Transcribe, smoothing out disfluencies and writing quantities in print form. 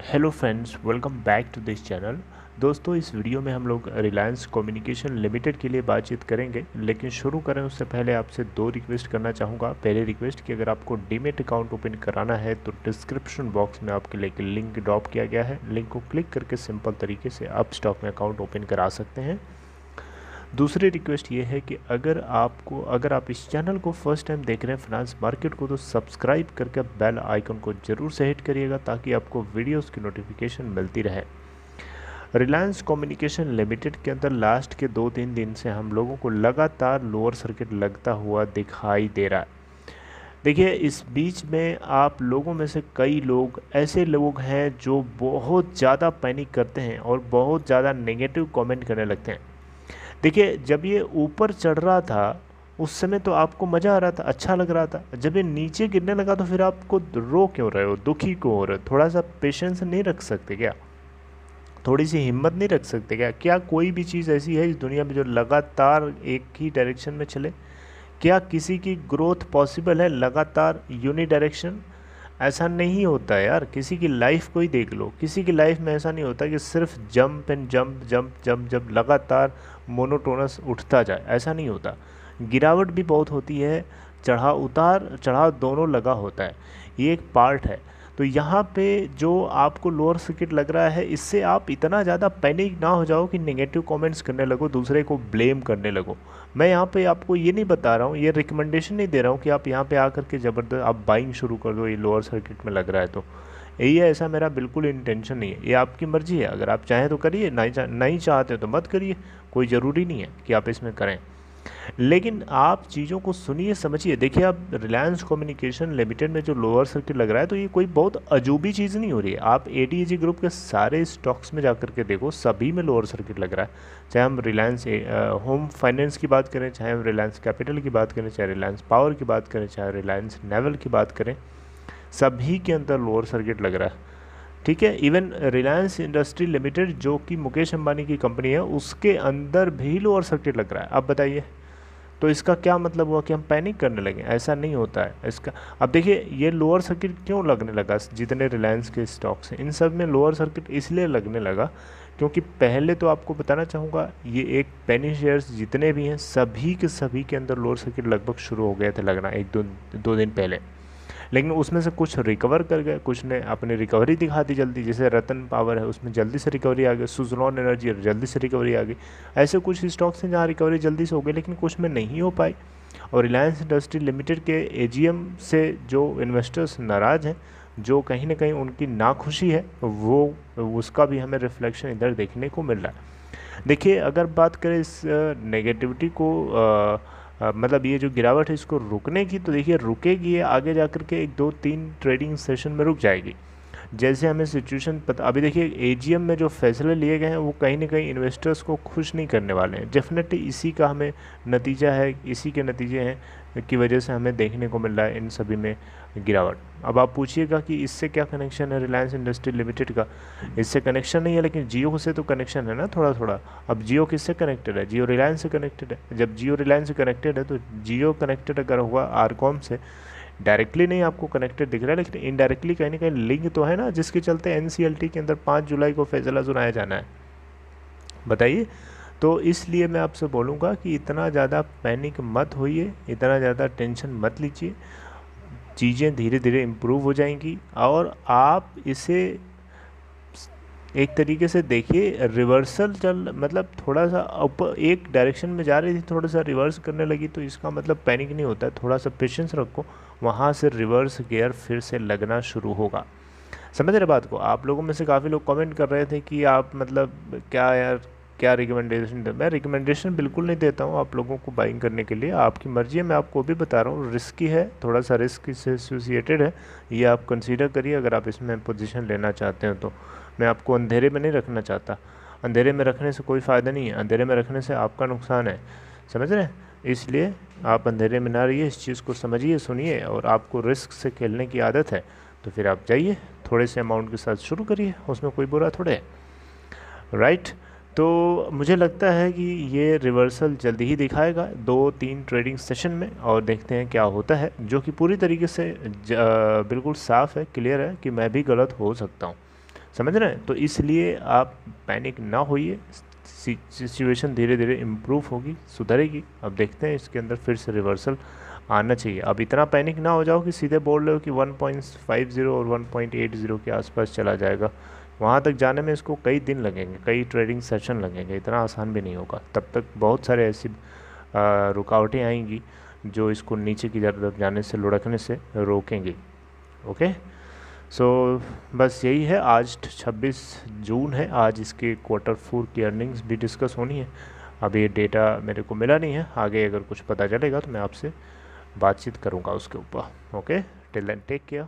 Hello friends, welcome back to this channel. दोस्तों, इस video में हम लोग रिलायंस कम्युनिकेशन लिमिटेड के लिए बातचीत करेंगे, लेकिन शुरू करें उससे पहले आपसे दो रिक्वेस्ट करना चाहूँगा। पहले रिक्वेस्ट कि अगर आपको डीमेट अकाउंट ओपन कराना है तो डिस्क्रिप्शन बॉक्स में आपके लिए एक लिंक ड्रॉप किया गया है। लिंक को क्लिक करके सिंपल तरीके से आप स्टॉक में अकाउंट ओपन करा सकते हैं। दूसरी रिक्वेस्ट ये है कि अगर आप इस चैनल को फर्स्ट टाइम देख रहे हैं फाइनेंस मार्केट को, तो सब्सक्राइब करके बेल आइकन को ज़रूर से हिट करिएगा ताकि आपको वीडियोस की नोटिफिकेशन मिलती रहे। रिलायंस कम्युनिकेशन लिमिटेड के अंदर लास्ट के 2-3 दिन से हम लोगों को लगातार लोअर सर्किट लगता हुआ दिखाई दे रहा है। देखिए, इस बीच में आप लोगों में से कई लोग ऐसे लोग हैं जो बहुत ज़्यादा पैनिक करते हैं और बहुत ज़्यादा नेगेटिव कमेंट करने लगते हैं। देखिए, जब ये ऊपर चढ़ रहा था उस समय तो आपको मज़ा आ रहा था, अच्छा लग रहा था। जब ये नीचे गिरने लगा तो फिर आपको रो क्यों रहे हो, दुखी क्यों हो रहे हो? थोड़ा सा पेशेंस नहीं रख सकते क्या? थोड़ी सी हिम्मत नहीं रख सकते क्या? क्या कोई भी चीज़ ऐसी है इस दुनिया में जो लगातार एक ही डायरेक्शन में चले? क्या किसी की ग्रोथ पॉसिबल है लगातार यूनि डायरेक्शन? ऐसा नहीं होता है यार। किसी की लाइफ को ही देख लो, किसी की लाइफ में ऐसा नहीं होता कि सिर्फ jump and jump jump jump जब लगातार मोनोटोनस उठता जाए, ऐसा नहीं होता। गिरावट भी बहुत होती है, चढ़ाव दोनों लगा होता है, ये एक पार्ट है। तो यहाँ पे जो आपको लोअर सर्किट लग रहा है, इससे आप इतना ज़्यादा पैनिक ना हो जाओ कि नेगेटिव कमेंट्स करने लगो, दूसरे को ब्लेम करने लगो। मैं यहाँ पे आपको ये नहीं बता रहा हूँ, ये रिकमेंडेशन नहीं दे रहा हूँ कि आप यहाँ पे आकर के ज़बरदस्त आप बाइंग शुरू कर दो, ये लोअर सर्किट में लग रहा है तो यही है। ऐसा मेरा बिल्कुल इंटेंशन नहीं है, ये आपकी मर्ज़ी है। अगर आप चाहें तो करिए, नहीं चाहते तो मत करिए, कोई ज़रूरी नहीं है कि आप इसमें करें। लेकिन आप चीज़ों को सुनिए, समझिए। देखिए, अब रिलायंस कम्युनिकेशन लिमिटेड में जो लोअर सर्किट लग रहा है तो ये कोई बहुत अजूबी चीज़ नहीं हो रही है। आप एडीएजी ग्रुप के सारे स्टॉक्स में जाकर के देखो, सभी में लोअर सर्किट लग रहा है। चाहे हम रिलायंस होम फाइनेंस की बात करें, चाहे हम रिलायंस कैपिटल की बात करें, चाहे रिलायंस पावर की बात करें, चाहे रिलायंस नेवल की बात करें, सभी के अंदर लोअर सर्किट लग रहा है। ठीक है, इवन रिलायंस इंडस्ट्री लिमिटेड जो कि मुकेश अंबानी की कंपनी है, उसके अंदर भी लोअर सर्किट लग रहा है। अब बताइए, तो इसका क्या मतलब हुआ कि हम पैनिक करने लगे? ऐसा नहीं होता है इसका। अब देखिए, ये लोअर सर्किट क्यों लगने लगा? जितने रिलायंस के स्टॉक्स हैं इन सब में लोअर सर्किट इसलिए लगने लगा क्योंकि पहले तो आपको बताना चाहूँगा, ये एक पेनी शेयर्स जितने भी हैं सभी के सभी के अंदर लोअर सर्किट लगभग शुरू हो गए थे लगना एक दो दिन पहले। लेकिन उसमें से कुछ रिकवर कर गए, कुछ ने अपनी रिकवरी दिखा दी जल्दी। जैसे रतन पावर है, उसमें जल्दी से रिकवरी आ गई। सुजलॉन एनर्जी जल्दी से रिकवरी आ गई। ऐसे कुछ स्टॉक्स हैं जहाँ रिकवरी जल्दी से हो गई, लेकिन कुछ में नहीं हो पाई। और रिलायंस इंडस्ट्री लिमिटेड के एजीएम से जो इन्वेस्टर्स नाराज़ हैं, जो कहीं ना कहीं उनकी नाखुशी है, वो उसका भी हमें रिफ्लेक्शन इधर देखने को मिल रहा है। देखिए, अगर बात करें इस नेगेटिविटी को मतलब ये जो गिरावट है इसको रुकने की, तो देखिए रुकेगी, ये आगे जा कर के 1-2-3 ट्रेडिंग सेशन में रुक जाएगी। जैसे हमें सिचुएशन पता, अभी देखिए एजीएम में जो फैसले लिए गए हैं वो कहीं ना कहीं इन्वेस्टर्स को खुश नहीं करने वाले हैं। डेफिनेटली इसी का हमें नतीजा है, इसी के नतीजे हैं की वजह से हमें देखने को मिल रहा है इन सभी में गिरावट। अब आप पूछिएगा कि इससे क्या कनेक्शन है रिलायंस इंडस्ट्री लिमिटेड का? इससे कनेक्शन नहीं है, लेकिन जियो से तो कनेक्शन है ना थोड़ा थोड़ा। अब जियो किससे कनेक्टेड है? जियो रिलायंस से कनेक्टेड है। जब जियो रिलायंस से कनेक्टेड है तो जियो कनेक्टेड अगर हुआ आरकॉम से, डायरेक्टली नहीं आपको कनेक्टेड दिख रहा है, लेकिन इनडायरेक्टली कहीं ना कहीं लिंक तो है ना, जिसके चलते एनसीएलटी के अंदर 5 जुलाई को फैसला सुनाया जाना है। बताइए। तो इसलिए मैं आपसे बोलूँगा कि इतना ज़्यादा पैनिक मत होइए, इतना ज़्यादा टेंशन मत लीजिए। चीज़ें धीरे धीरे इम्प्रूव हो जाएंगी और आप इसे एक तरीके से देखिए, रिवर्सल मतलब थोड़ा सा ऊपर एक डायरेक्शन में जा रही थी, थोड़ा सा रिवर्स करने लगी, तो इसका मतलब पैनिक नहीं होता है। थोड़ा सा पेशेंस रखो, वहाँ से रिवर्स गियर फिर से लगना शुरू होगा। समझ रहे बात को? आप लोगों में से काफ़ी लोग कमेंट कर रहे थे कि आप मतलब क्या यार, क्या रिकमेंडेशन दे? मैं रिकमेंडेशन बिल्कुल नहीं देता हूँ आप लोगों को बाइंग करने के लिए, आपकी मर्ज़ी है। मैं आपको भी बता रहा हूँ, रिस्की है, थोड़ा सा रिस्क इससे एसोसिएटेड है, ये आप कंसीडर करिए अगर आप इसमें पोजीशन लेना चाहते हो तो। मैं आपको अंधेरे में नहीं रखना चाहता, अंधेरे में रखने से कोई फ़ायदा नहीं है, अंधेरे में रखने से आपका नुकसान है। समझ रहे हैं? इसलिए आप अंधेरे में ना रहिए, इस चीज़ को समझिए, सुनिए। और आपको रिस्क से खेलने की आदत है तो फिर आप जाइए, थोड़े से अमाउंट के साथ शुरू करिए, उसमें कोई बुरा थोड़े है। राइट। तो मुझे लगता है कि ये रिवर्सल जल्दी ही दिखाएगा 2-3 ट्रेडिंग सेशन में, और देखते हैं क्या होता है, जो कि पूरी तरीके से बिल्कुल साफ़ है, क्लियर है कि मैं भी गलत हो सकता हूँ। समझ रहे हैं? तो इसलिए आप पैनिक ना होइए, सिचुएशन धीरे धीरे इम्प्रूव होगी, सुधरेगी। अब देखते हैं इसके अंदर फिर से रिवर्सल आना चाहिए। अब इतना पैनिक ना हो जाओ कि सीधे बोल रहे हो कि 1.50 और 1.80 के आसपास चला जाएगा। वहाँ तक जाने में इसको कई दिन लगेंगे, कई ट्रेडिंग सेशन लगेंगे, इतना आसान भी नहीं होगा। तब तक बहुत सारे ऐसी रुकावटें आएंगी जो इसको नीचे की तरफ जाने से, लुढ़कने से रोकेंगी। ओके, सो बस यही है। आज 26 जून है, आज इसके Q4 की अर्निंग्स भी डिस्कस होनी है। अभी ये डेटा मेरे को मिला नहीं है, आगे अगर कुछ पता चलेगा तो मैं आपसे बातचीत करूँगा उसके ऊपर। Okay, till then take care.